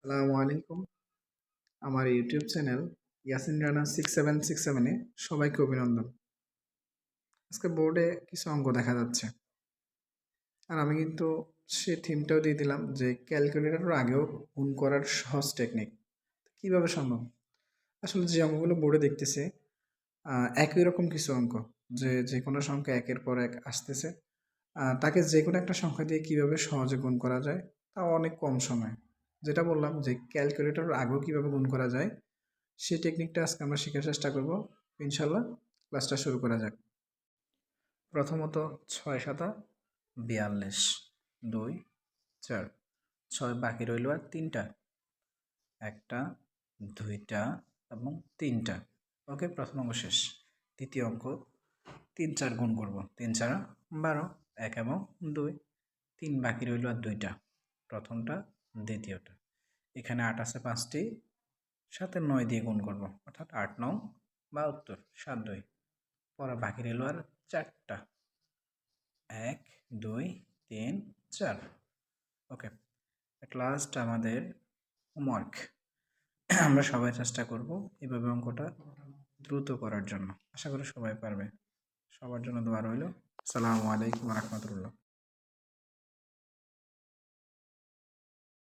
আসসালামু আলাইকুম। আমার ইউটিউব চ্যানেল ইয়াসিন রানা 6767 এ সবাইকে অভিনন্দন। আজকে বোর্ডে কিছু অঙ্ক দেখা যাচ্ছে। আর আমি কিন্তু সেই থিমটাও দিয়ে দিলাম যে ক্যালকুলেটরের আগেও গুণ করার সহজ টেকনিক। কিভাবে সম্ভব? আসলে যে অঙ্কগুলো বোর্ডে দেখতেছি একই রকম কিছু অঙ্ক। যেকোনো সংখ্যা একের পর এক আসতেছে। তাকে যেকোনো একটা সংখ্যা দিয়ে কিভাবে সহজে গুণ করা যায়, তাও অনেক কম সময়ে। যেটা বললাম যে ক্যালকুলেটরের আগেও কিভাবে গুণ করা যায় সেই টেকনিকটা আজকে আমরা শেখার চেষ্টা করব। ইনশাল্লাহ ক্লাসটা শুরু করা যাক। প্রথমত ৬×৭=৪২, ২ ৪ ৬ বাকি রইল আর ৩টা, ১টা ২টা এবং ৩টা। ওকে, প্রথম অঙ্ক শেষ। দ্বিতীয় অঙ্ক ৩ ৪ গুণ করব, ৩ ৪ 12, ১ এবং ২, ৩ বাকি রইল আর ২টা, প্রথমটা দ্বিতীয়টা। এখানে ৮ আছে ৫টি, ৭ ৯ দিয়ে গুণ করব, অর্থাৎ ৮ ৯ ৭২, ৭ ২, পরে বাকি রইল আর ৪টা, ১ ২ ৩ ৪। ওকে, এট লাস্ট আমাদের হোমওয়ার্ক। আমরা সবাই চেষ্টা করব এভাবে অঙ্কটা দ্রুত করার জন্য। আশা করি সবাই পারবে। সবার জন্য দোয়া রইল। আসসালামু আলাইকুম ওয়া রাহমাতুল্লাহ।